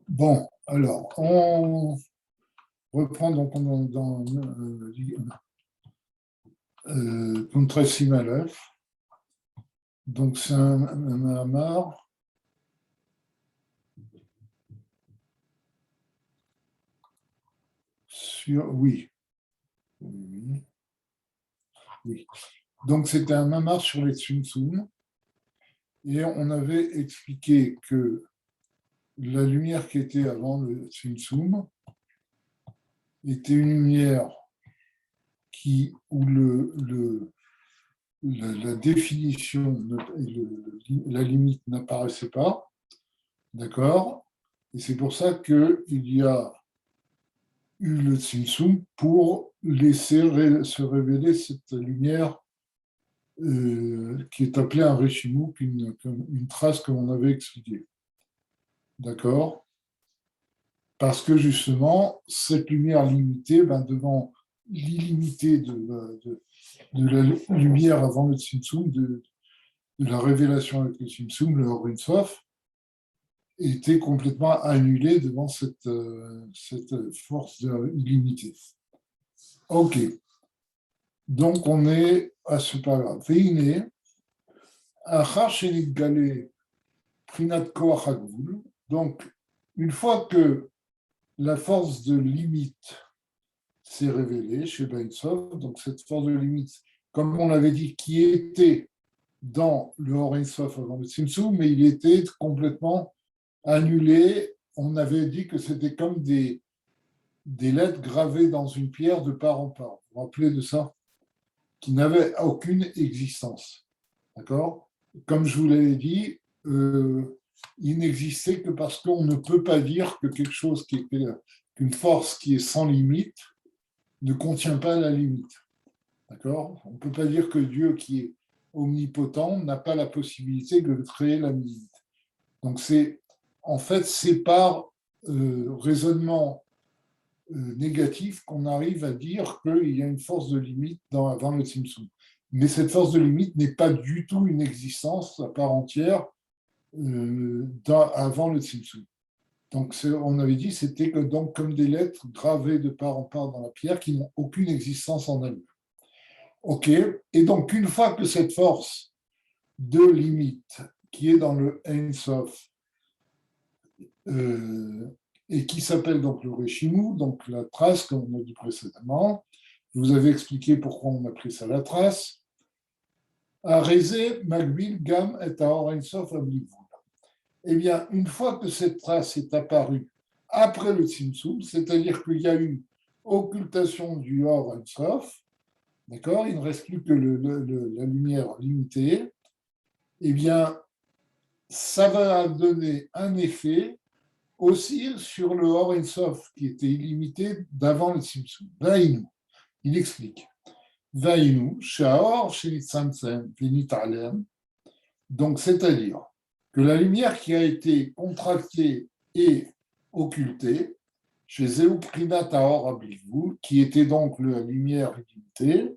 Bon, alors, on reprend donc dans Contrasim Aleph. Donc, c'est un Mahamar sur. Oui, oui, oui. Donc, c'était un Mahamar sur les Tzimtzum. Et on avait expliqué que la lumière qui était avant le Tzimtzum était une lumière où la définition, la limite n'apparaissait pas, d'accord? Et c'est pour ça qu'il y a eu le Tzimtzum pour laisser se révéler cette lumière qui est appelée un Reshimouk, une trace comme on avait expliqué. D'accord? Parce que justement, cette lumière limitée, devant l'illimité de la lumière avant le Tzimtzum, de la révélation avec le Tzimtzum, le Or Ein Sof, était complètement annulée devant cette force illimitée. Ok, donc on est à ce paragraphe. Veine, achar shenitgale prinat koach hagvul. Donc, une fois que la force de limite s'est révélée chez Ben Sof, donc cette force de limite, comme on l'avait dit, qui était dans le Or Ein Sof avant le Tzimtzum, mais il était complètement annulé. On avait dit que c'était comme des lettres gravées dans une pierre de part en part. Vous vous rappelez de ça? Qui n'avaient aucune existence. D'accord? Comme je vous l'avais dit, il n'existait que parce qu'on ne peut pas dire que quelque chose qu'une force qui est sans limite ne contient pas la limite. D'accord? On ne peut pas dire que Dieu qui est omnipotent n'a pas la possibilité de créer la limite. Donc en fait, c'est par raisonnement négatif qu'on arrive à dire qu'il y a une force de limite avant le Tzimtzum. Mais cette force de limite n'est pas du tout une existence à part entière avant le Tzimtzum. Donc, on avait dit c'était donc comme des lettres gravées de part en part dans la pierre qui n'ont aucune existence en elles. OK. Et donc, une fois que cette force de limite qui est dans le Ein Sof et qui s'appelle donc le Reshimou, donc la trace, comme on a dit précédemment, je vous avais expliqué pourquoi on appelait ça la trace. Arezé, Magbil, Gam et Aor Ein Sof Ablivul. Eh bien, une fois que cette trace est apparue après le Tzimtzum, c'est-à-dire qu'il y a eu occultation du Or Ein Sof, d'accord, il ne reste plus que la lumière limitée, eh bien, ça va donner un effet aussi sur le Or Ein Sof qui était illimité d'avant le Tzimtzum. Vaïnou, il explique. Vaïnou, Shaor, Shelitzamtzem, Venitalem. Donc, c'est-à-dire que la lumière qui a été contractée et occultée, chez Zéuprinat Taor Abivul, qui était donc la lumière illimitée,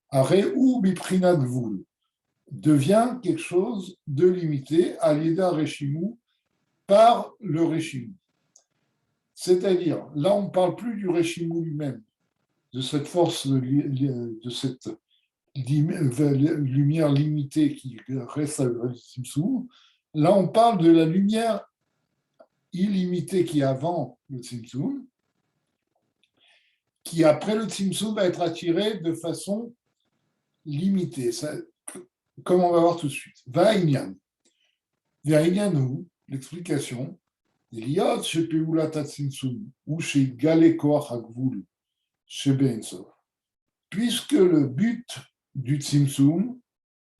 Areu Biprinat Vul, devient quelque chose de limité à l'Ida Reshimou par le Reshimou. C'est-à-dire, là, on ne parle plus du Reshimou lui-même, de cette force, de cette lumière limitée qui reste à Tzimtzum. Là, on parle de la lumière illimitée qui est avant le Tzimtzum, qui après le Tzimtzum va être attirée de façon limitée. Ça, comme on va voir tout de suite. Vaïnian. Vaïnianou, l'explication. Liot chez Peulat Tzimtzum ou chez Galé Koach Hagvul chez Ben Sof. Puisque le but du Tzimtzum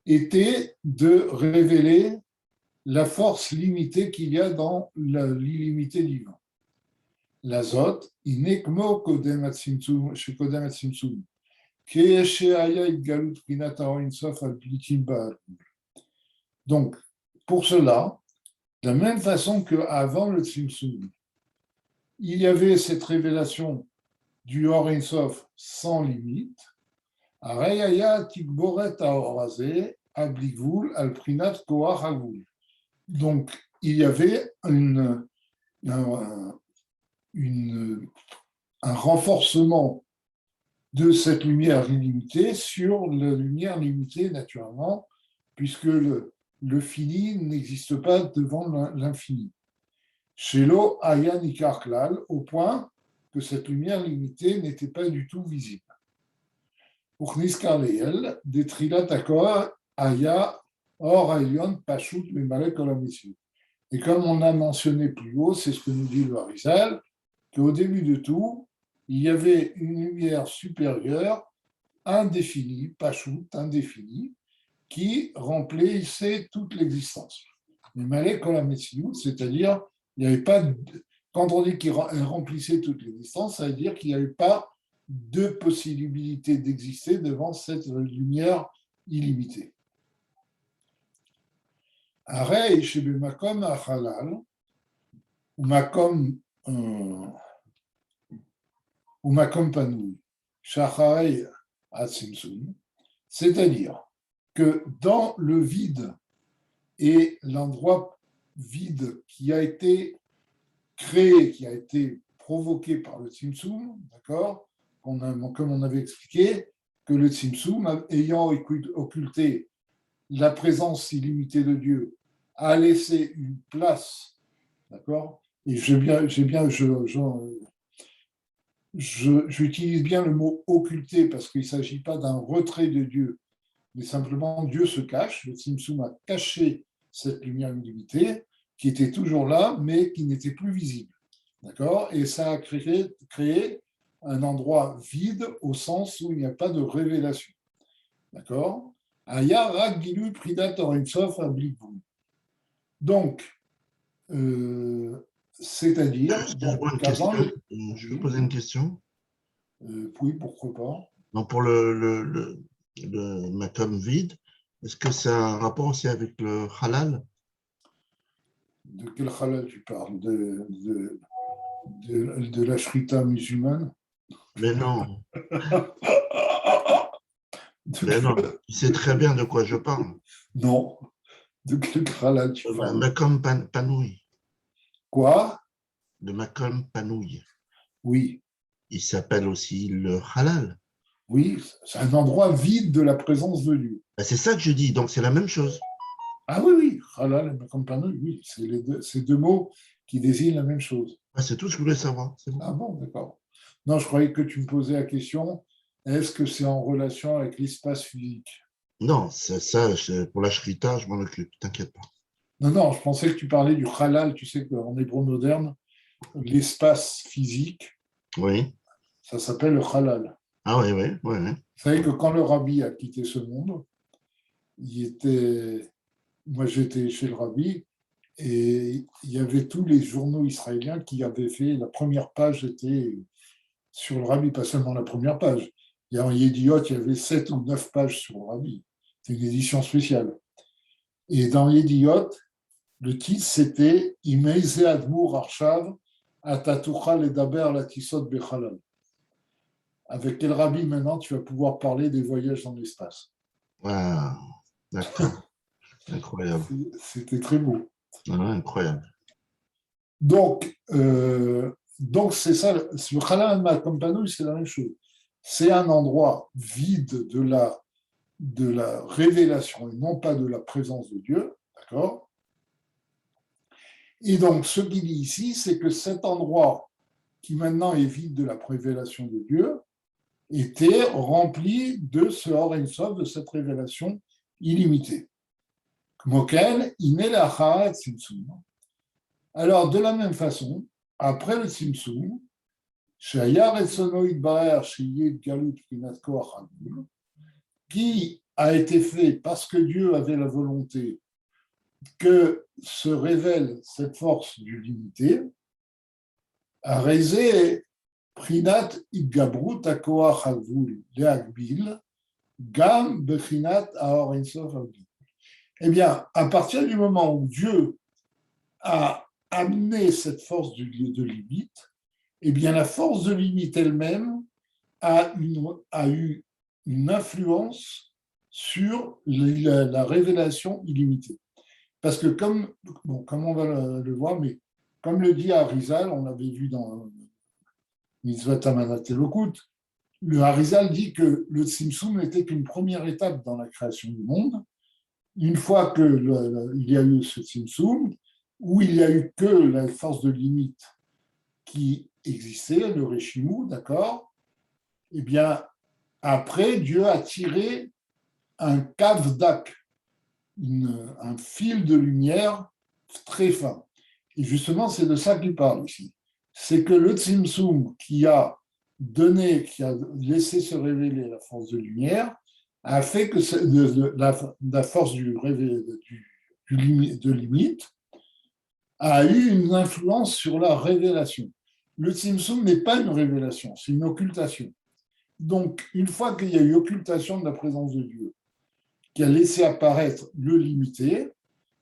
était de révéler la force limitée qu'il y a dans l'illimité divin. L'azot, inekmo kodem atzimtzum, chez kodem atzimtzum, keeshaya itgalut prinat haorin sof al plitim ba'al. Donc, pour cela, de la même façon qu'avant le Tzimtzum, il y avait cette révélation du Or Ein Sof sans limite, Areyaya tikboret haorazé abligvul al prinat koach hagvul. Donc, il y avait une un, un renforcement de cette lumière illimitée sur la lumière limitée naturellement, puisque le fini n'existe pas devant l'infini. Shelo Aya Nikar Klal, au point que cette lumière limitée n'était pas du tout visible. Uchniskar Leel, des Trilat Akor, Aya, Or Ayon, Pashut, Memalek Olamessiu. Et comme on a mentionné plus haut, c'est ce que nous dit le Harizal, qu'au début de tout, il y avait une lumière supérieure, indéfinie, Pashut, indéfinie, qui remplissait toute l'existence. Memalek Olamessiu, c'est-à-dire il n'y avait pas quand on dit qu'il remplissait toute l'existence, ça veut dire qu'il n'y avait pas de possibilité d'exister devant cette lumière illimitée. Arei shebemakom hachalal, umakom panoui, shacharei atzimsum, c'est-à-dire que dans le vide et l'endroit vide qui a été créé, qui a été provoqué par le Tzimtzum, d'accord, comme on avait expliqué, que le Tzimtzum, ayant occulté la présence illimitée de Dieu, a laissé une place, d'accord, et j'utilise bien le mot occulté parce qu'il ne s'agit pas d'un retrait de Dieu, mais simplement Dieu se cache, le Tzimtzum a caché cette lumière illimitée qui était toujours là, mais qui n'était plus visible. D'accord ? Et ça a créé un endroit vide au sens où il n'y a pas de révélation. D'accord ? Aya rak gilu pridat orinsof ablikvul. Donc, c'est-à-dire qu'avant le. Je peux poser une question? Oui, pourquoi pas. Donc pour le makom vide, est-ce que c'est un rapport aussi avec le halal? De quel halal tu parles de la shrita musulmane? Mais non, mais non, tu sais très bien de quoi je parle. Non. De quel halal tu parles? Makom Panoui. Quoi? Le makom Panoui. Oui. Il s'appelle aussi le halal. Oui, c'est un endroit vide de la présence de Dieu. Ben, c'est ça que je dis, donc c'est la même chose. Ah oui, oui, halal et makom panoui, oui, c'est deux mots qui désignent la même chose. Ah, c'est tout ce que je voulais savoir. C'est bon. Ah bon, d'accord. Non, je croyais que tu me posais la question, est-ce que c'est en relation avec l'espace physique? Non, c'est ça, pour la shrita, je m'en occupe, t'inquiète pas. Non, non, je pensais que tu parlais du halal, tu sais qu'en hébreu moderne, l'espace physique, Oui. ça s'appelle le halal. Ah oui, oui, oui, oui. Vous savez que quand le rabbi a quitté ce monde, moi j'étais chez le rabbi, et il y avait tous les journaux israéliens qui avaient fait, la première page était sur le rabbi, pas seulement la première page. Il y a en Yediot, il y avait 7 ou 9 pages sur le rabbi. C'est une édition spéciale. Et dans Yediot, le titre c'était Imeize Admur Arshav Atatucha Ledaber Latisot Bechalal. Avec quel rabbi maintenant tu vas pouvoir parler des voyages dans l'espace? Ah, d'accord. Incroyable. C'était très beau. Ah, incroyable. Donc c'est ça, le Halal Makom Panoui, c'est la même chose. C'est un endroit vide de la révélation et non pas de la présence de Dieu, d'accord? Et donc, ce qu'il dit ici, c'est que cet endroit qui maintenant est vide de la révélation de Dieu était rempli de ce Or Ein Sof, de cette révélation illimitée. Moken, Inelacha Tzimtzum. Alors, de la même façon, après le Tzimtzum, qui a été fait parce que Dieu avait la volonté que se révèle cette force du limité, a raisé Prinat Idgabrut Akoach Havul Leagbil, Gam Bechinat Aor Ensof Havul. Eh bien, à partir du moment où Dieu a amené cette force de limite, eh bien, la force de limite elle-même a eu une influence sur la révélation illimitée. Parce que comme on va le voir, mais comme le dit Harizal, on l'avait vu dans Mitzvot Amanat Elokut, le Harizal dit que le Tzimtzum n'était qu'une première étape dans la création du monde. Une fois qu'il y a eu ce Tzimtzum, où il n'y a eu que la force de limite qui existait, le Réchimou, d'accord? Eh bien, après, Dieu a tiré un kavdak, un fil de lumière très fin. Et justement, c'est de ça qu'il parle ici. C'est que le Tzimtzum qui a donné, qui a laissé se révéler la force de lumière, a fait que la force de limite a eu une influence sur la révélation. Le Tzimtzum n'est pas une révélation, c'est une occultation. Donc, une fois qu'il y a eu occultation de la présence de Dieu, qui a laissé apparaître le limité,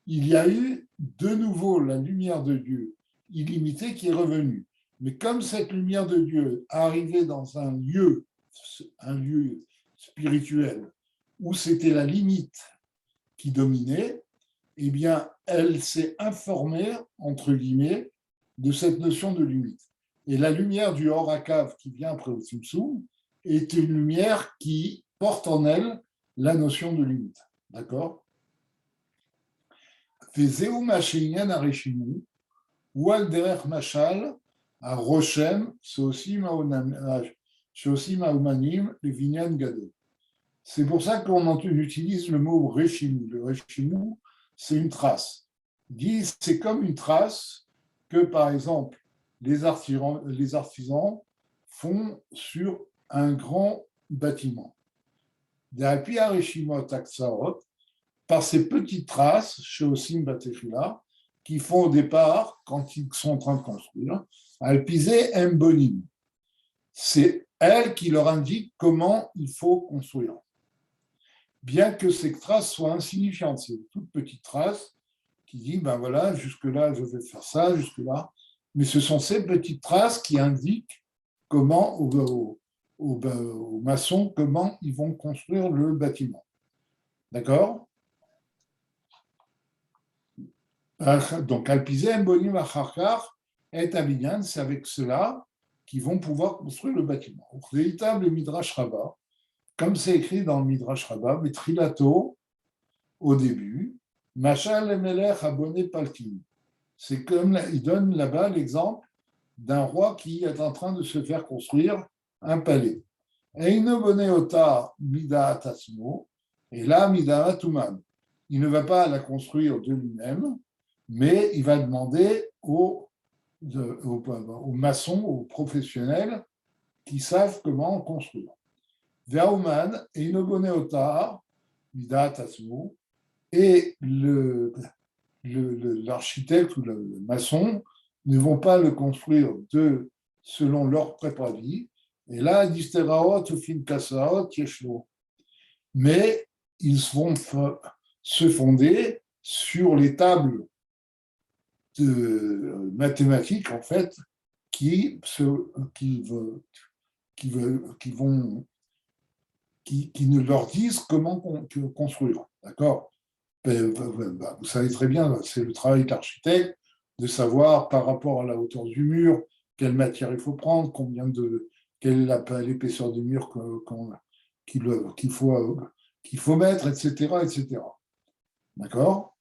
il y a eu de nouveau la lumière de Dieu illimitée qui est revenue. Mais comme cette lumière de Dieu est arrivée dans un lieu spirituel où c'était la limite qui dominait, eh bien, elle s'est informée, entre guillemets, de cette notion de limite. Et la lumière du Horakav qui vient après le Tzimtzum est une lumière qui porte en elle la notion de limite. D'accord? Vezeu mashéinyan areshimu, ou al derech machal, à Roshem, c'est aussi maomanim, le vinyan gadol. C'est pour ça qu'on utilise le mot reshimu. Le reshimu, c'est une trace. C'est comme une trace que, par exemple, les artisans font sur un grand bâtiment. Depuis Areshimot Aksaot, par ces petites traces, chez Osim Batefila, qui font au départ, quand ils sont en train de construire, Alpisé Mbonim. C'est elle qui leur indique comment il faut construire. Bien que ces traces soient insignifiantes, c'est une toute petite trace qui dit, ben voilà, jusque-là, je vais faire ça, jusque-là. Mais ce sont ces petites traces qui indiquent comment, aux maçons, comment ils vont construire le bâtiment. D'accord? Donc, Alpizé, Mbonim, Acharkar, et Abinyan, c'est avec cela qu'ils vont pouvoir construire le bâtiment. Véritable Midrash Rabbah, comme c'est écrit dans le Midrash Rabbah, Betrilato, au début, Machal Melech Aboné Paltin. C'est comme il donne là-bas l'exemple d'un roi qui est en train de se faire construire un palais. Eino Boneota Midaat Asmo, et là Midaat Uman. Il ne va pas la construire de lui-même, mais il va demander aux maçons, aux professionnels qui savent comment construire. Ve'auman Eino Boneota Midaat Asmo, et l'architecte ou le maçon ne vont pas le construire selon leur propre avis. Et là, disteraot ou fin kasaot yeshlo. Mais ils vont se fonder sur les tables de mathématiques, en fait, qui ne leur disent comment construire. D'accord? Vous savez très bien, c'est le travail de l'architecte de savoir par rapport à la hauteur du mur, quelle matière il faut prendre, quelle est l'épaisseur du mur qu'il faut mettre, etc., etc. D'accord?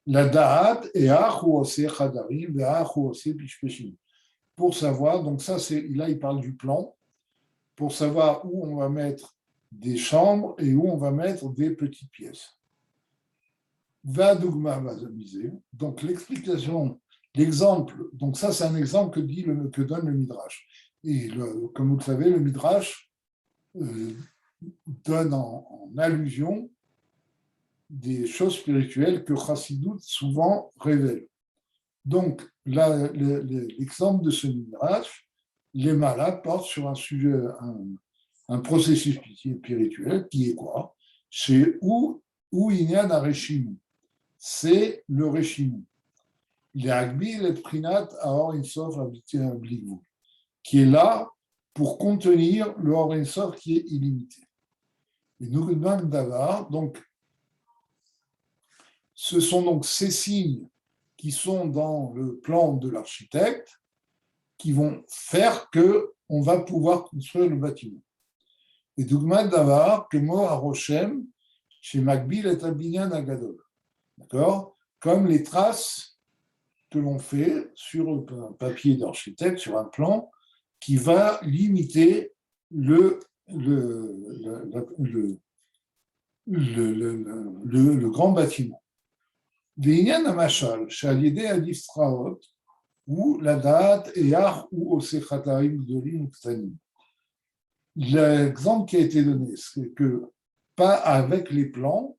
La da'at et achouosé chadarim, achouosé pishpeshim. Pour savoir, donc ça, là, il parle du plan, pour savoir où on va mettre des chambres et où on va mettre des petites pièces. Donc l'explication, l'exemple, donc ça c'est un exemple que donne le Midrash. Et comme vous le savez, le Midrash donne en allusion des choses spirituelles que Chassidut souvent révèle. Donc l'exemple de ce Midrash, les malades portent sur un sujet, un processus spirituel qui est quoi? C'est où Inyan Areshimu. C'est le Réchimou. Qui est là pour contenir le Or Ein Sof qui est illimité. Et nous donc, ce sont donc ces signes qui sont dans le plan de l'architecte qui vont faire qu'on va pouvoir construire le bâtiment. Et Dougma Davar, que Mo Haroshem, chez Makbil et Abinyan Agadol. D'accord? Comme les traces que l'on fait sur un papier d'architecte, sur un plan, qui va limiter le grand bâtiment. V'inyan hamashal, shal yedei hadifraot, ou la date et ar ou osechatarim gdolim ktanim. L'exemple qui a été donné, c'est que pas avec les plans,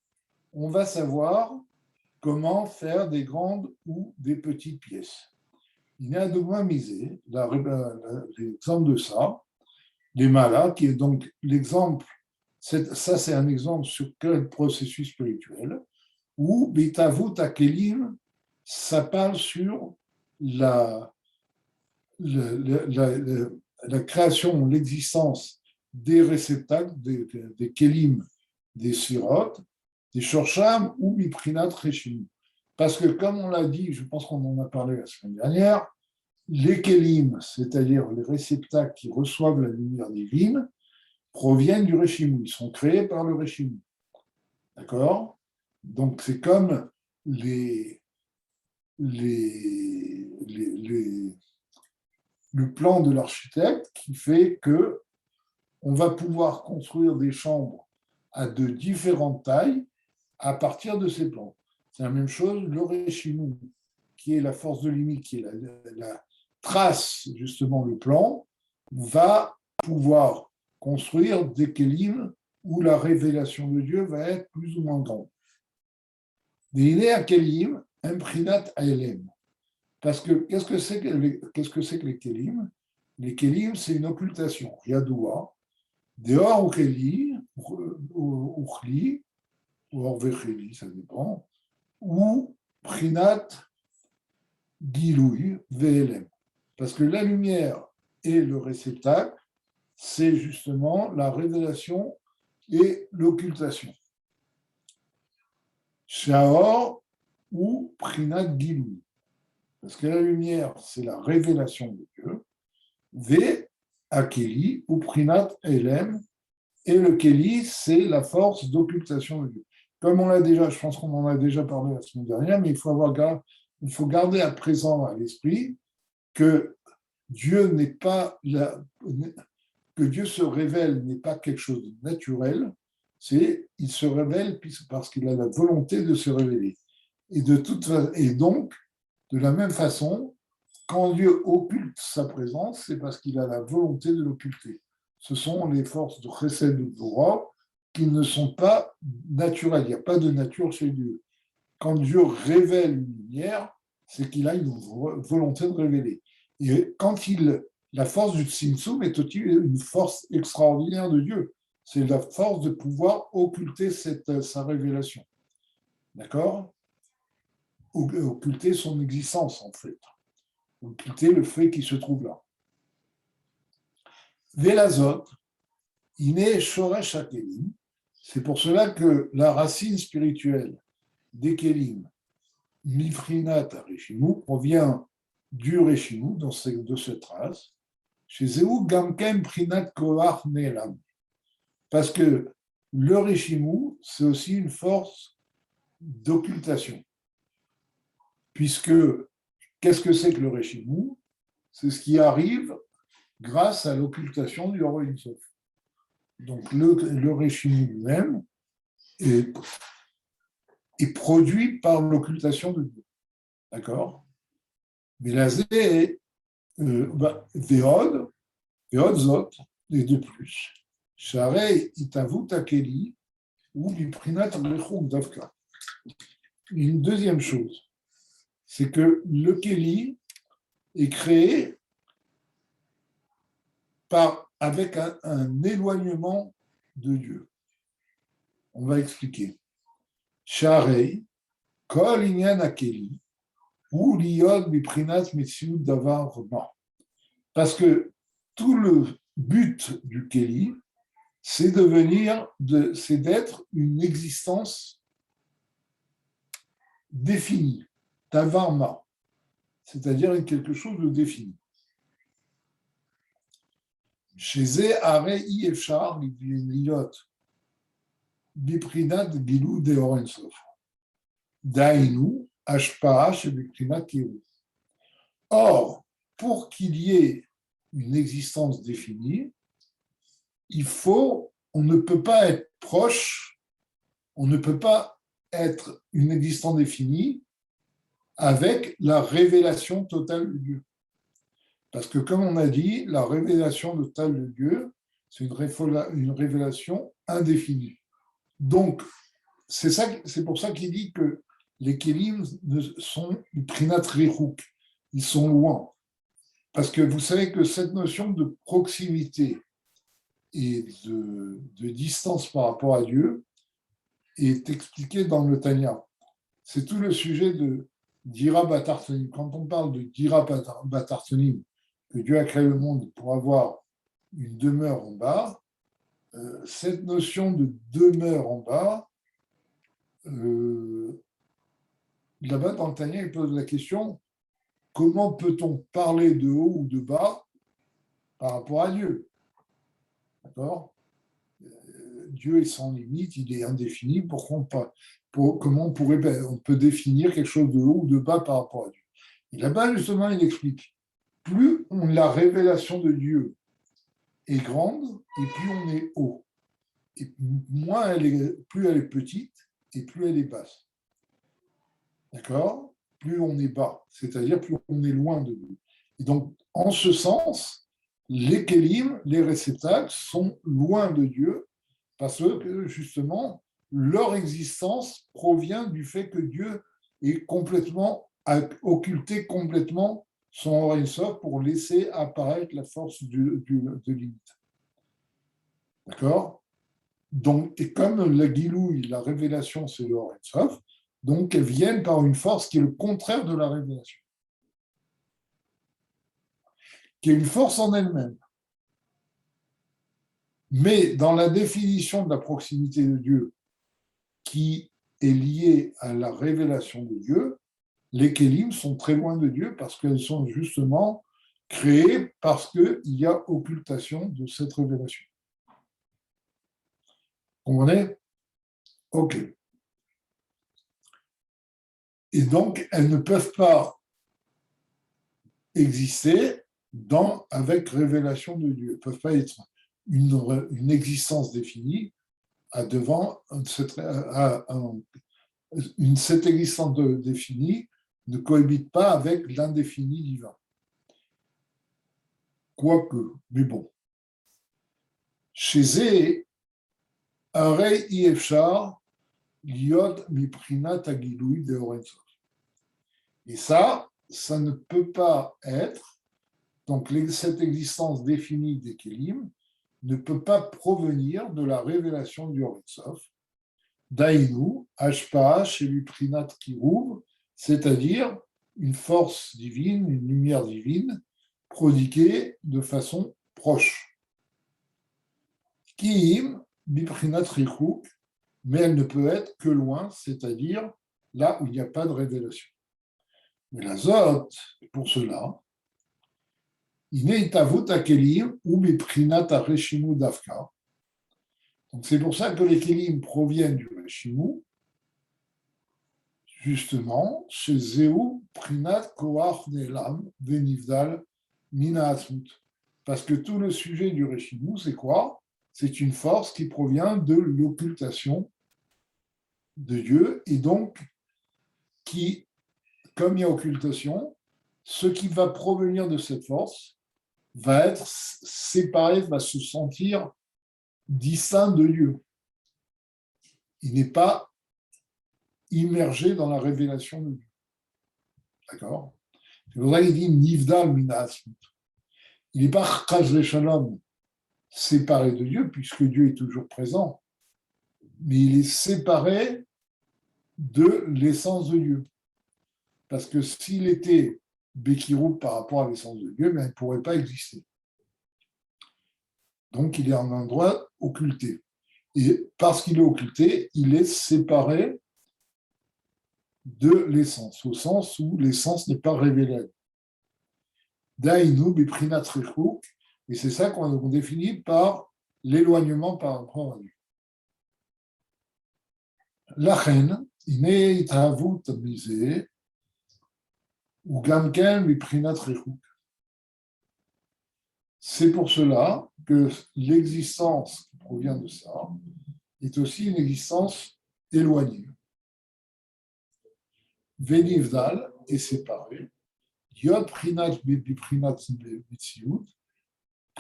on va savoir comment faire des grandes ou des petites pièces. Il y a de moins misé, l'exemple de ça, les malas, qui est donc l'exemple, ça c'est un exemple sur quel processus spirituel, où Bitavut Akelim, ça parle sur la création, l'existence des réceptacles, des kelim, des sirotes, des shorsham ou miprinat reshim. Parce que, comme on l'a dit, je pense qu'on en a parlé la semaine dernière, les kelim, c'est-à-dire les réceptacles qui reçoivent la lumière divine, proviennent du reshimou. Ils sont créés par le reshimou. D'accord? Donc, c'est comme le plan de l'architecte qui fait que on va pouvoir construire des chambres à de différentes tailles à partir de ces plans. C'est la même chose, le reshimou, qui est la force de limite, qui est la trace, justement, le plan, va pouvoir construire des kélim où la révélation de Dieu va être plus ou moins grande. Il est à kélim, imprinat aelem. Parce que qu'est-ce que c'est que les kélim? Les kélim, c'est une occultation, yadoua, dehors ou kéli, ou chli, ou orvecheli, ça dépend, ou prinat giloui, VLM. Parce que la lumière et le réceptacle, c'est justement la révélation et l'occultation. Shaor ou prinat giloui. Parce que la lumière, c'est la révélation de Dieu. V, akeli, ou prinat elem, et le keli, c'est la force d'occultation de Dieu. Comme on l'a déjà, je pense qu'on en a déjà parlé la semaine dernière, mais il faut garder à présent à l'esprit que Dieu n'est pas que Dieu se révèle n'est pas quelque chose de naturel, il se révèle parce qu'il a la volonté de se révéler. Et donc, de la même façon, quand Dieu occulte sa présence, c'est parce qu'il a la volonté de l'occulter. Ce sont les forces de Chesed et de Gvura qui ne sont pas naturelles. Il n'y a pas de nature chez Dieu. Quand Dieu révèle une lumière, c'est qu'il a une volonté de révéler. Et la force du Tzimtzum est aussi une force extraordinaire de Dieu. C'est la force de pouvoir occulter sa révélation. D'accord? Occulter son existence, en fait. Occulter le fait qu'il se trouve là. Velazot, iné shoresh hakelim. C'est pour cela que la racine spirituelle des kelim, mifrinat reshimu, provient du reshimu, de cette race, chez Zéou gamkem prinat koach ne'elam. Parce que le reshimu, c'est aussi une force d'occultation. Puisque, qu'est-ce que c'est que le reshimu? C'est ce qui arrive grâce à l'occultation du Roi Sof. Donc, le reshimu lui-même est produit par l'occultation de Dieu. D'accord? Mais la zé Véod Zot, et de plus. Sharei Itavut Akeli ou Biprinat Rechuk Davka. Une deuxième chose, c'est que le Keli est créé avec un éloignement de Dieu. On va expliquer. Sharei, Kol Inyan Akeli, ou Liod Biprinat Metsiut Davar Ma. Parce que tout le but du Keli, c'est d'être une existence définie. davarma, c'est-à-dire quelque chose de défini. Chez Zé, Aré, Ifchar, Liot, Biprinat, Gilou, Deorensof. Dainu, Ashpa, chez Biprinat, Kirou. Or, pour qu'il y ait une existence définie, on ne peut pas être proche, on ne peut pas être une existence définie avec la révélation totale de Dieu. Parce que, comme on a dit, la révélation totale de Dieu, c'est une révélation indéfinie. Donc, c'est pour ça qu'il dit que les kélim sont du prinat richouk, ils sont loin. Parce que vous savez que cette notion de proximité et de distance par rapport à Dieu est expliquée dans le Tanya. C'est tout le sujet de Dira Batartonim. Quand on parle de Dira Batartonim, que Dieu a créé le monde pour avoir une demeure en bas, cette notion de demeure en bas, là-bas dans le Tanya, il pose la question, comment peut-on parler de haut ou de bas par rapport à Dieu? D'accord? Dieu est sans limite, il est indéfini. Comment on peut définir quelque chose de haut ou de bas par rapport à Dieu? Et là-bas, justement, il explique, plus la révélation de Dieu est grande, et plus on est haut. Et plus elle est petite, et plus elle est basse. D'accord? Plus on est bas, c'est-à-dire plus on est loin de Dieu. Et donc, en ce sens, les kélim, les réceptacles, sont loin de Dieu, parce que, justement, leur existence provient du fait que Dieu est a occulté complètement son Or Sof pour laisser apparaître la force de limite. D'accord? Donc, et comme la Gilouï, la révélation, c'est le Or Sof, donc elles viennent par une force qui est le contraire de la révélation, qui est une force en elle-même. Mais dans la définition de la proximité de Dieu, qui est liée à la révélation de Dieu, les kélim sont très loin de Dieu parce qu'elles sont justement créées parce qu'il y a occultation de cette révélation. Vous comprenez? Ok. Et donc, elles ne peuvent pas exister avec révélation de Dieu. Elles ne peuvent pas être une existence définie devant cette existence définie ne cohabite pas avec l'indéfini divin. Quoique, mais bon. Chez Zé, Arei Ifchar, Liot Miprinat Agiloui de Orensof. Et ça ne peut pas être, donc cette existence définie des Kélim ne peut pas provenir de la révélation du Orensof, Dainu, Ashpa, chez Miprinat Kirouv, c'est-à-dire une force divine, une lumière divine, prodiguée de façon proche. Kiim, Biprinat Richouk, mais elle ne peut être que loin, c'est-à-dire là où il n'y a pas de révélation. Mais l'azote, pour cela, Ineitavut Akelim ou Biprinat Areshimu Dafka. Donc c'est pour ça que les Kelim proviennent du Reshimu, justement, chez Zéou, Prinat, Koach, Nelam, Venivdal, Mina Asmut. Parce que tout le sujet du Reshimu, c'est quoi? C'est une force qui provient de l'occultation de Dieu, et donc, comme il y a occultation, ce qui va provenir de cette force va être séparé, va se sentir distinct de Dieu. Il n'est pas immergé dans la révélation de Dieu. D'accord? C'est pour ça qu'il dit Nivdal Minasmut. Il n'est pas Chaz Shalom séparé de Dieu, puisque Dieu est toujours présent, mais il est séparé de l'essence de Dieu. Parce que s'il était Bekirou par rapport à l'essence de Dieu, ben, il ne pourrait pas exister. Donc il est en un endroit occulté. Et parce qu'il est occulté, il est séparé de l'essence, au sens où l'essence n'est pas révélée. Dainu biprinat rechuk, et c'est ça qu'on définit par l'éloignement par rapport à Dieu. Lachen, הנה התהוות מזה, ou גם כן מבחינת ריחוק. C'est pour cela que l'existence qui provient de ça est aussi une existence éloignée. Venivdal est séparé, Yod Prinat Biprinat Mitziut,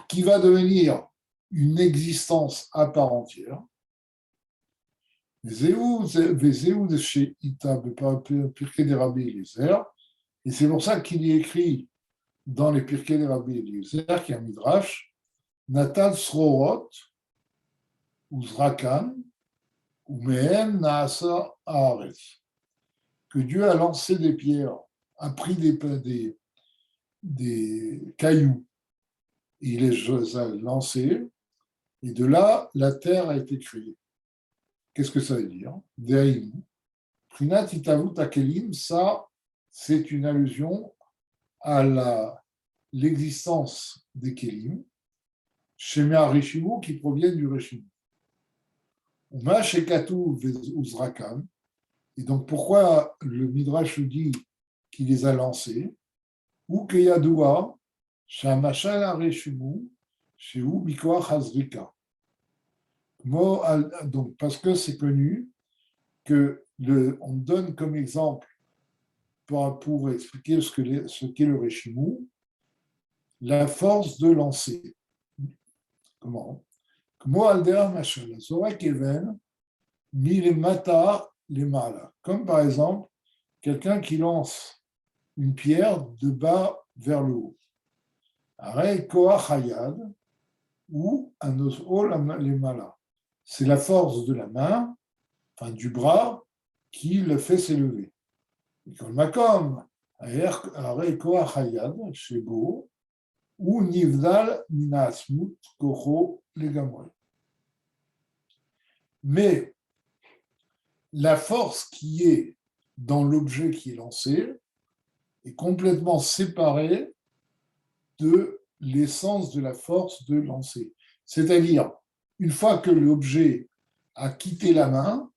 qui va devenir une existence à part entière. Et c'est pour ça qu'il est écrit dans les Pirkei des Rabbi Eliezer, qui est un midrash, Natal Srorot, ou Zrakan, ou Mehen Naasa Haaretz, que Dieu a lancé des pierres, a pris des cailloux, et il les a lancés, et de là, la terre a été créée. Qu'est-ce que ça veut dire? Dehaïm. Prinat Itavut Akelim, ça, c'est une allusion à l'existence des Kélim, Shemia Reshimu, qui proviennent du Reshimu. Uma Shekatu Uzrakan, et donc pourquoi le Midrash dit qu'il les a lancés, ou Keyadoua, Shamashal Reshimu, Sheu Bikoach Hazrika. Donc, parce que c'est connu qu'on donne comme exemple pour expliquer ce qu'est le Reshimu, la force de lancer. Comment? Comme par exemple, quelqu'un qui lance une pierre de bas vers le haut. Ou un osol. C'est la force de la main, enfin du bras, qui le fait s'élever. Ou nivdal minasmut kocho legamre. Mais la force qui est dans l'objet qui est lancé est complètement séparée de l'essence de la force de lancer. C'est-à-dire, une fois que l'objet a quitté la main,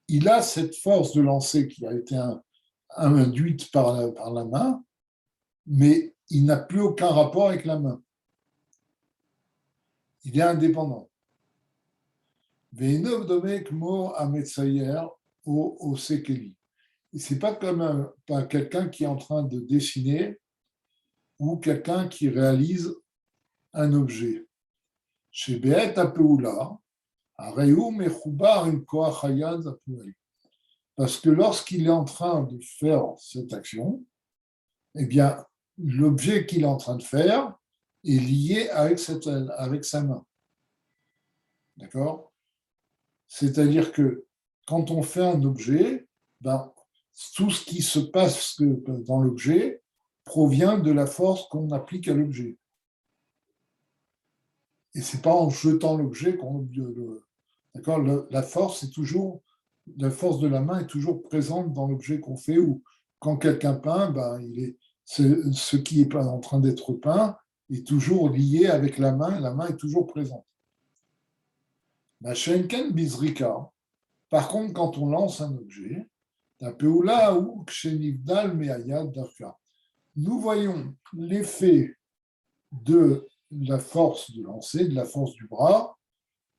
il a cette force de lancer qui a été induite par la main, mais il n'a plus aucun rapport avec la main. Il est indépendant. Ce n'est pas comme quelqu'un qui est en train de dessiner ou quelqu'un qui réalise un objet. Chez Be'et Apeula, parce que lorsqu'il est en train de faire cette action, eh bien, l'objet qu'il est en train de faire est lié avec sa main. D'accord? C'est-à-dire que quand on fait un objet, tout ce qui se passe dans l'objet provient de la force qu'on applique à l'objet. Et ce n'est pas en jetant l'objet qu'on... D'accord? La force de la main est toujours présente dans l'objet qu'on fait, ou quand quelqu'un peint, ce qui est en train d'être peint est toujours lié avec la main est toujours présente. Shenken Bizrika, par contre, quand on lance un objet, nous voyons l'effet de la force de lancer, de la force du bras,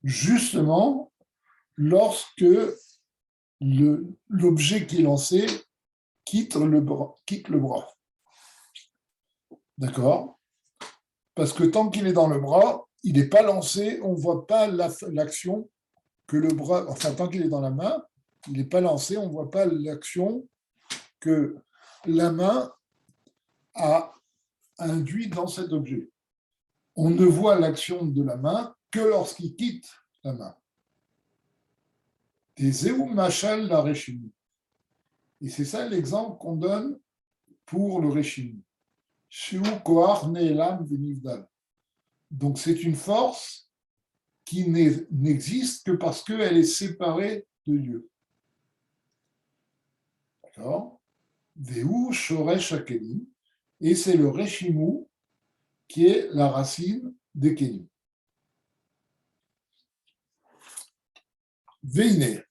justement lorsque l'objet qui est lancé quitte le bras. D'accord? Parce que tant qu'il est dans le bras, il n'est pas lancé, on ne voit pas l'action que le bras, enfin tant qu'il est dans la main, il n'est pas lancé, on ne voit pas l'action que la main a induit dans cet objet. On ne voit l'action de la main que lorsqu'il quitte la main. Et c'est ça l'exemple qu'on donne pour le Reshimu. Donc c'est une force qui n'existe que parce qu'elle est séparée de Dieu. D'accord? Veu shoresh hakelim, et c'est le reshimu qui est la racine des kelim. Veine.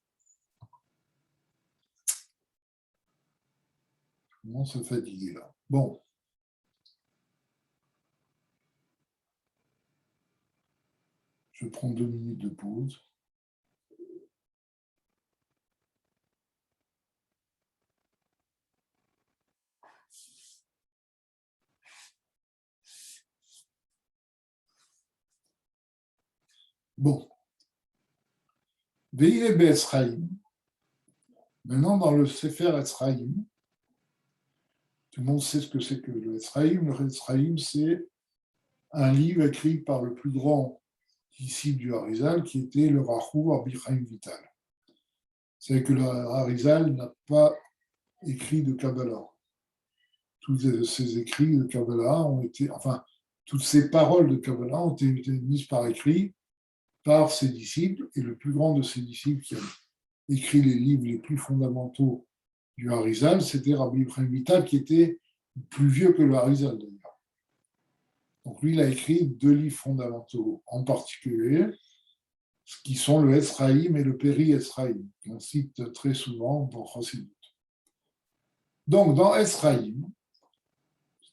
On se fatigue là. Bon. Je prends 2 minutes de pause. Bon. Veine Be'Etzraïm. Maintenant, dans le Sefer Etzraïm, tout le monde sait ce que c'est que le Etzraïm. Le Etzraïm, c'est un livre écrit par le plus grand disciple du Harizal, qui était le Rachou Rabbi Chaim Vital. C'est que le Harizal n'a pas écrit de Kabbalah. Tous ces écrits de Kabbalah ont été, enfin, toutes ces paroles de Kabbalah ont été mises par écrit par ses disciples, et le plus grand de ses disciples qui a écrit les livres les plus fondamentaux du Harizal, c'était Rabbi Chaim Vital, qui était plus vieux que le Harizal d'ailleurs. Donc lui, il a écrit 2 livres fondamentaux, en particulier, qui sont le Etzraïm et le Péri Etzraïm, qu'on cite très souvent dans Chassidut. Donc dans Etzraïm,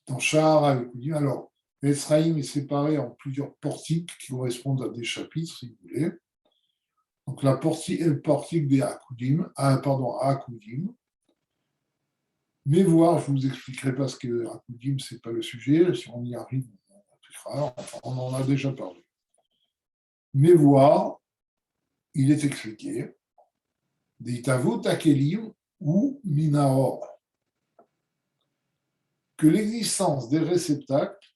dans Shahar al-Kudim, alors Etzraïm est séparé en plusieurs portiques qui correspondent à des chapitres, si vous voulez. Donc le portique des Akudim, Akudim. Mais voir, je ne vous expliquerai pas ce que Akudim, ce n'est pas le sujet, si on y arrive, on en a déjà parlé. Mais voir, il est expliqué, des Tavot Akelim ou Minaor, que l'existence des réceptacles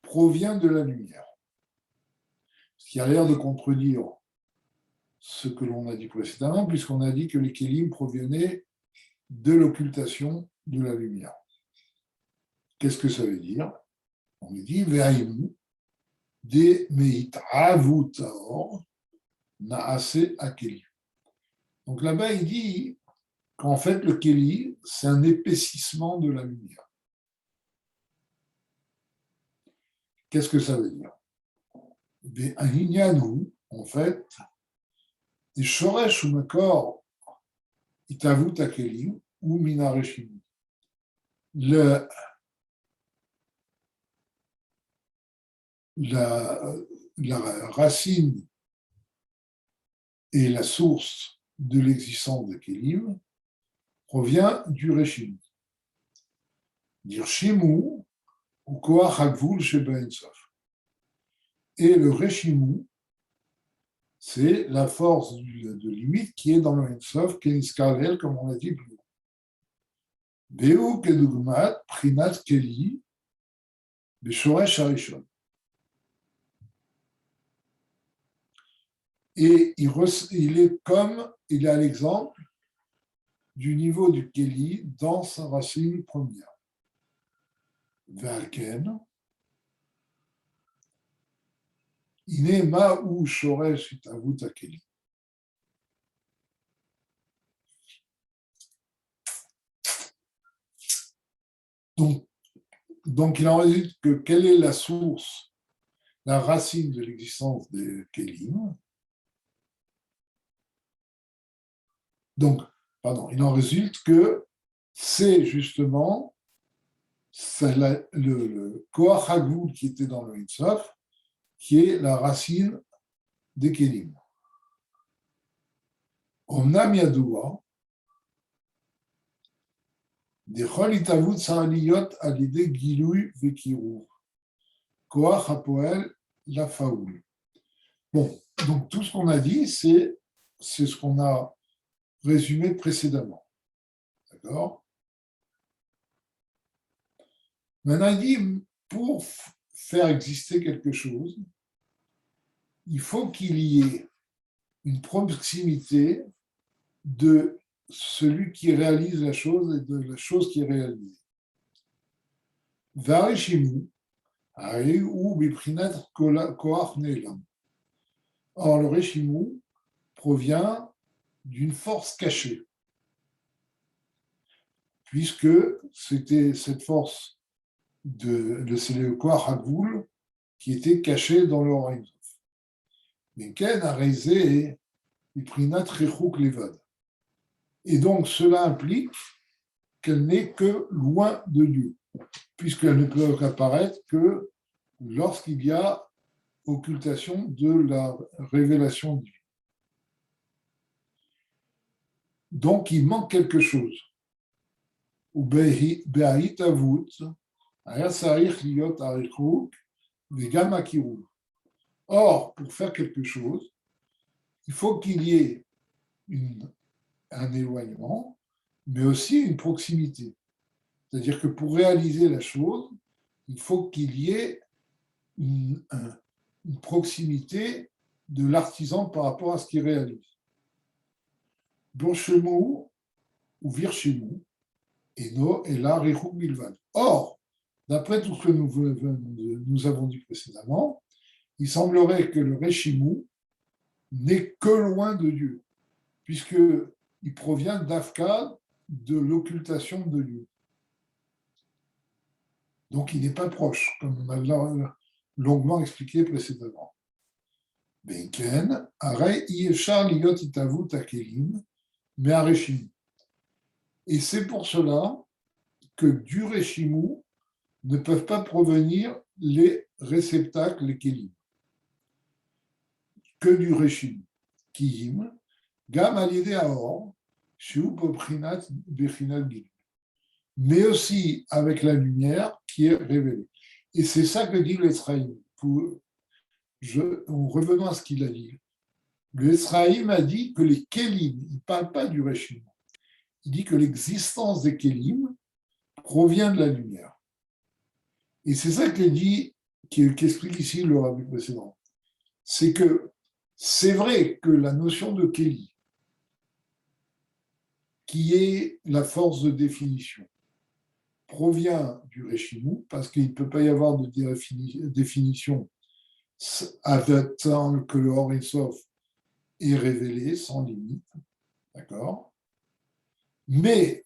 provient de la lumière. Ce qui a l'air de contredire ce que l'on a dit précédemment, puisqu'on a dit que les Kélim provenaient de l'occultation de la lumière. Qu'est-ce que ça veut dire? On dit Ve'aïmu de Meit Avutaor Naase Akeli. Donc là-bas, il dit qu'en fait, le Kéli, c'est un épaississement de la lumière. Qu'est-ce que ça veut dire? Ve'aïnyanu, en fait, des Shoresh ou Makor Itavut Akeli ou Minareshim. La racine et la source de l'existence de Kélim provient du Reshim. Dire Shimu ou Koach Hagvul Sheba Ensof. Et le Reshimu, c'est la force de limite qui est dans le Ensof, qui est Iskarel, comme on l'a dit plus haut. Beu Kedugmat, Prinat Keli, Beshoresh Harishon. Et il est comme, il a l'exemple du niveau du Kéli dans sa racine première. Valken, Inema ou Shoresh Itavut Akeli. Donc, il en résulte que quelle est la source, la racine de l'existence des Kélim? Donc, il en résulte que c'est justement le Koach Hagvul qui était dans le Hitzaf, qui est la racine des Kélim. Omnam Yadoua, des Chol Itavut Sa'aliyot Alide Gilouy Vekiru, Koach Hapoel La Faoul. Bon, donc tout ce qu'on a dit, c'est ce qu'on a résumé précédemment. D'accord? Maintenant, il dit, pour faire exister quelque chose, il faut qu'il y ait une proximité de celui qui réalise la chose et de la chose qui est réalisée. Varishimu, ou biprinat koach nelam. Or, le reshimu provient d'une force cachée. puisque c'était cette force c'est le Koach Hagvul qui était caché dans le Or Ein Sof. Mais Ken a raisé Iprinat Rechuk Levad. Et donc, cela implique qu'elle n'est que loin de Dieu, puisqu'elle ne peut apparaître que lorsqu'il y a occultation de la révélation divine. Donc, il manque quelque chose. Ou Be'ahit Avut, Ayasarich Liot Arichuk, Vegam Akirou. Or, pour faire quelque chose, il faut qu'il y ait un éloignement, mais aussi une proximité. C'est-à-dire que pour réaliser la chose, il faut qu'il y ait une proximité de l'artisan par rapport à ce qu'il réalise. Borchemou ou Virchemou, et là, Rechou Milvan. Or, d'après tout ce que nous avons dit précédemment, il semblerait que le Rechimou n'est que loin de Dieu, puisqu'il provient d'Afka, de l'occultation de Dieu. Donc, il n'est pas proche, comme on a longuement expliqué précédemment. Benken, Arei Yeshar Liot Itavut Akelim, mais Areshim. Et c'est pour cela que du Reshimou ne peuvent pas provenir les réceptacles, les Kelim. Que du Reshimou. Kiyim, Gam Alide Aor, Shu Poprinat Bechinat Gil. Mais aussi avec la lumière qui est révélée. Et c'est ça que dit l'Etzraïm. Revenons à ce qu'il a dit. L'Etzraïm a dit que les Kélim, il ne parle pas du Réchim, il dit que l'existence des Kélim provient de la lumière. Et c'est ça qu'explique ici le rabbi précédent. C'est que c'est vrai que la notion de Kéli, qui est la force de définition, provient du Réchimou, parce qu'il ne peut pas y avoir de définition tant que le Or Ein Sof est révélé sans limite, d'accord ? Mais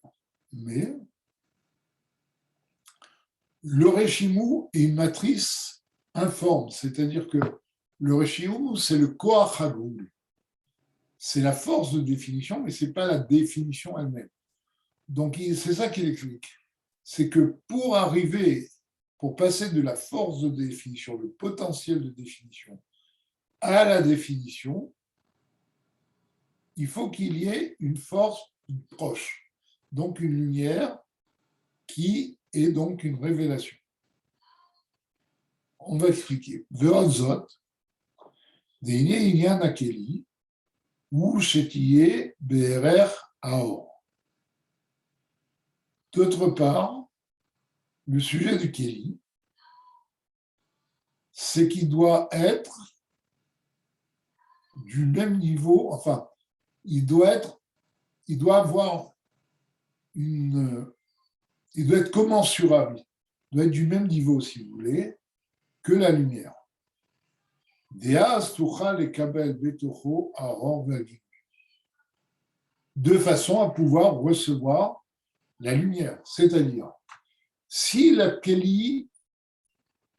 le Réchimou est une matrice informe, c'est-à-dire que le Réchimou, c'est le Koach Hagvul, c'est la force de définition, mais ce n'est pas la définition elle-même. Donc c'est ça qu'il explique, c'est que pour passer de la force de définition, le potentiel de définition, à la définition, il faut qu'il y ait une force proche, donc une lumière qui est donc une révélation. On va expliquer. Ve'otzot, deine inyan akeli, ou shetiye be'erer aor. D'autre part, le sujet du Kéli, c'est qu'il doit être du même niveau, enfin, il doit être commensurable, il doit être du même niveau, si vous voulez, que la lumière. De façon à pouvoir recevoir la lumière. C'est-à-dire, si la Kéli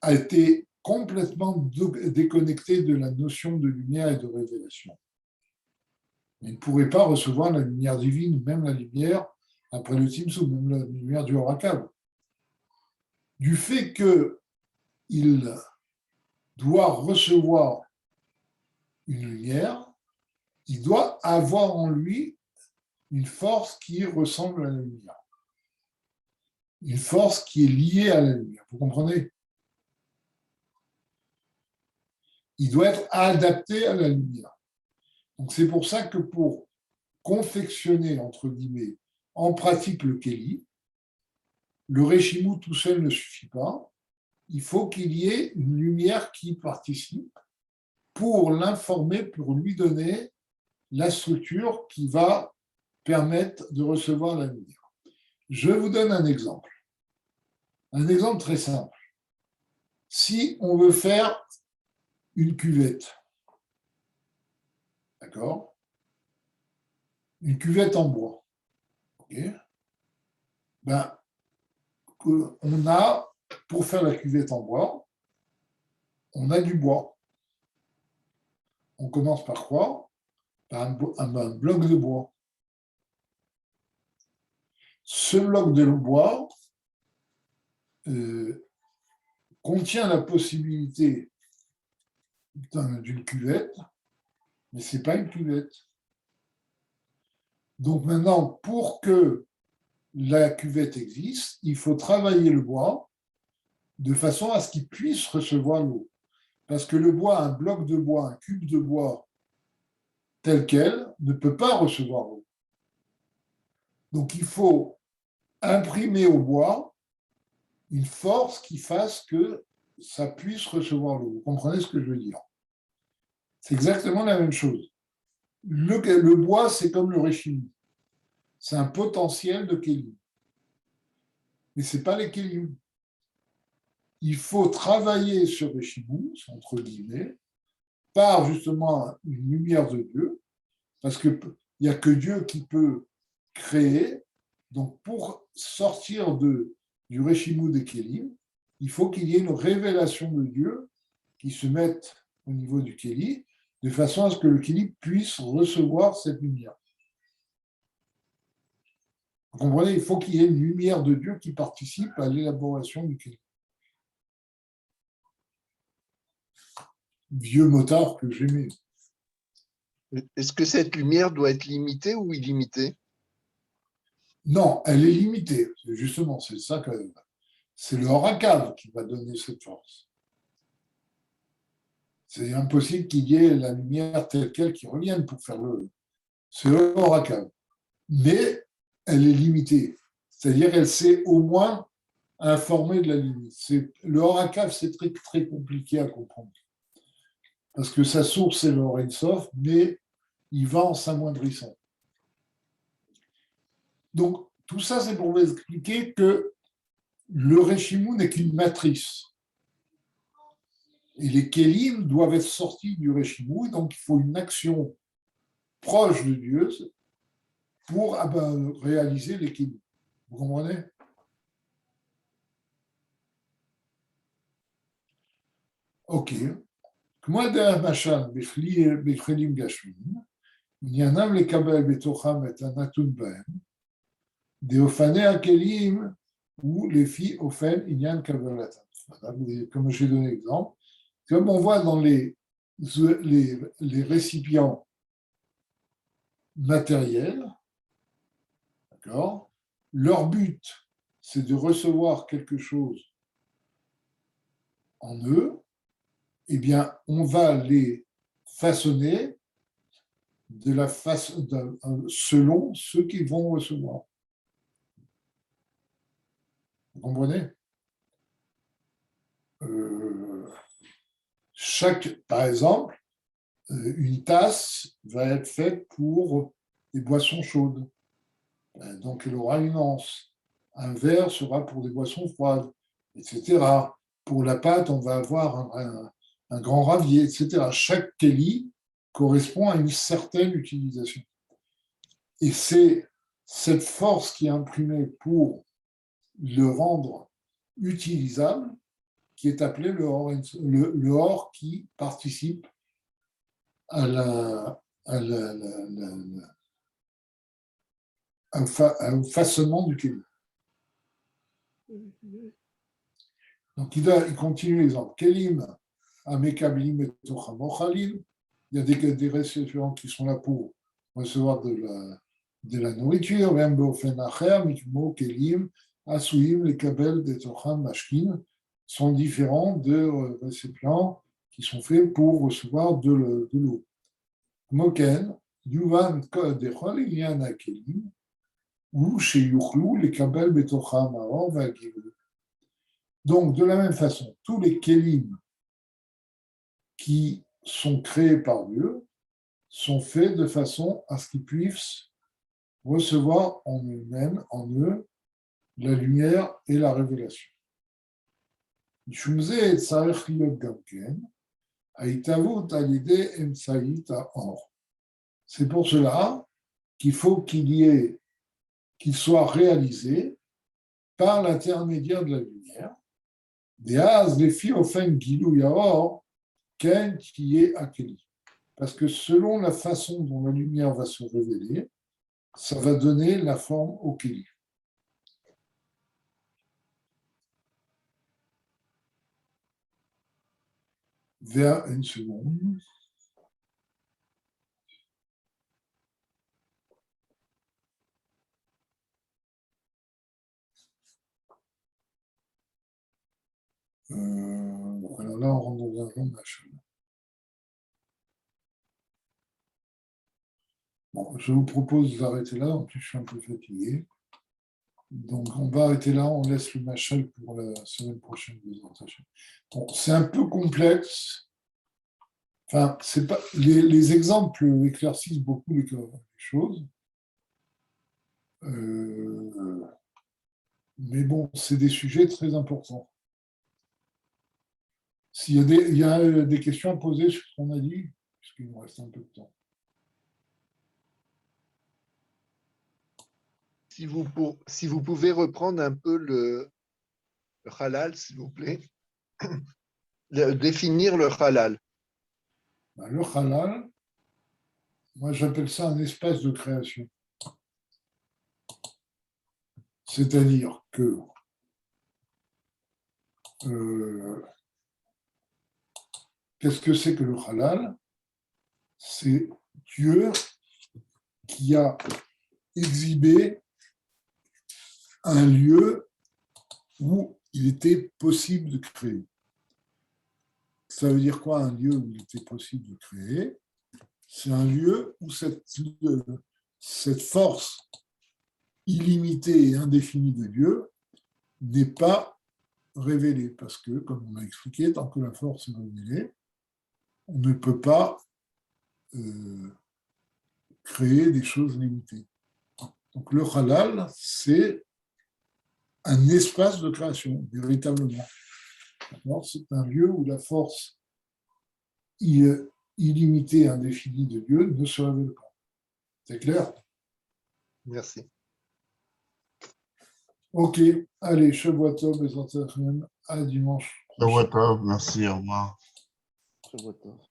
a été complètement déconnectée de la notion de lumière et de révélation, il ne pourrait pas recevoir la lumière divine, même la lumière après le Tzimtzum, même la lumière du Horakav. Du fait qu'il doit recevoir une lumière, il doit avoir en lui une force qui ressemble à la lumière. Une force qui est liée à la lumière. Vous comprenez ? Il doit être adapté à la lumière. Donc c'est pour ça que pour confectionner, entre guillemets, en pratique le Kéli, le Réchimou tout seul ne suffit pas. Il faut qu'il y ait une lumière qui participe pour l'informer, pour lui donner la structure qui va permettre de recevoir la lumière. Je vous donne un exemple très simple. Si on veut faire une cuvette, d'accord ? Une cuvette en bois, ok ? Ben, on a, pour faire la cuvette en bois, on a du bois. On commence par quoi? Par un bloc de bois. Ce bloc de bois contient la possibilité d'une cuvette, mais ce n'est pas une cuvette. Donc maintenant, pour que la cuvette existe, il faut travailler le bois de façon à ce qu'il puisse recevoir l'eau. Parce que le bois, un bloc de bois, un cube de bois tel quel, ne peut pas recevoir l'eau. Donc il faut imprimer au bois une force qui fasse que ça puisse recevoir l'eau. Vous comprenez ce que je veux dire? C'est exactement la même chose. Le bois, c'est comme le réchimi. C'est un potentiel de kélim. Mais ce n'est pas les kélim. Il faut travailler sur réchimou, entre guillemets, par justement une lumière de Dieu, parce qu'il n'y a que Dieu qui peut créer. Donc, pour sortir du réchimou des kélim, il faut qu'il y ait une révélation de Dieu qui se mette au niveau du kéli, de façon à ce que le kéli puisse recevoir cette lumière. Vous comprenez? Il faut qu'il y ait une lumière de Dieu qui participe à l'élaboration du kéli. Vieux motard que j'aimais. Est-ce que cette lumière doit être limitée ou illimitée? Non, elle est limitée. Justement, c'est ça que c'est le Horacal qui va donner cette force. C'est impossible qu'il y ait la lumière telle quelle qui revienne pour faire le. C'est le Horacal. Mais elle est limitée. C'est-à-dire qu'elle sait au moins informer de la limite. Le Horacal, c'est très, très compliqué à comprendre. Parce que sa source, c'est le Ein Sof, mais il va en s'amoindrissant. Donc, tout ça, c'est pour vous expliquer que le Réchimou n'est qu'une matrice. Et les Kélim doivent être sortis du Réchimou, donc il faut une action proche de Dieu pour réaliser les Kélim. Vous comprenez? Ok. כמו דרך משל בכלים גשמיים, עניינם לקבל בתוכם את הנתון בהם, דאופני הכלים הוא לפי אופן עניין קבלתם. Comme j'ai donné l'exemple, comme on voit dans les récipients matériels, d'accord, leur but, c'est de recevoir quelque chose en eux, eh bien, on va les façonner selon ceux qu'ils vont recevoir. Vous comprenez? Par exemple, une tasse va être faite pour des boissons chaudes. Donc, elle aura une anse. Un verre sera pour des boissons froides, etc. Pour la pâte, on va avoir un grand ravier, etc. Chaque kéli correspond à une certaine utilisation. Et c'est cette force qui est imprimée pour le rendre utilisable qui est appelé le or qui participe au façonnement du kéli. Donc, il continue l'exemple. Kélim, Amekablim et Tochamochalim. Il y a des récipients qui sont là pour recevoir de la nourriture. Même Beofen Acher, Mikmo, Kélim, Asuim, les Kabel, des Tocham, Mashkin sont différents de récipients qui sont faits pour recevoir de l'eau. Moken, Yuvan, Kodechol, il y en a Kélim, ou chez Yuchlou, les Kabel, Betocham, Aor, Vagilu. Donc, de la même façon, tous les kélim qui sont créés par Dieu sont faits de façon à ce qu'ils puissent recevoir en eux-mêmes, en eux, la lumière et la révélation. C'est pour cela qu'il faut qu'il soit réalisé par l'intermédiaire de la lumière. Deaz lefi ofen gilou yaor ken qui est akeli. Parce que selon la façon dont la lumière va se révéler, ça va donner la forme au keli. Vers une seconde. Alors là, on rentre dans un long machin. Bon, je vous propose d'arrêter là. En plus, je suis un peu fatigué. Donc, on va arrêter là. On laisse le machin pour la semaine prochaine. Bon, c'est un peu complexe. Enfin, c'est pas, les exemples éclaircissent beaucoup les choses. Mais bon, c'est des sujets très importants. Il y a des questions à poser sur ce qu'on a dit, puisqu'il nous reste un peu de temps. Si vous pouvez reprendre un peu le halal, s'il vous plaît. Définir le halal. Le halal, moi j'appelle ça un espace de création. C'est-à-dire que qu'est-ce que c'est que le halal? C'est Dieu qui a exhibé un lieu où il était possible de créer. Ça veut dire quoi, un lieu où il était possible de créer? C'est un lieu où cette force illimitée et indéfinie de Dieu n'est pas révélée. Parce que, comme on l'a expliqué, tant que la force est révélée, on ne peut pas créer des choses limitées. Donc le halal, c'est un espace de création, véritablement. C'est un lieu où la force illimitée et indéfinie de Dieu ne se révèle pas. C'est clair? Merci. Ok, allez, Shavua Tov, à dimanche prochain. Shavua Tov, merci, au revoir. Shavua Tov.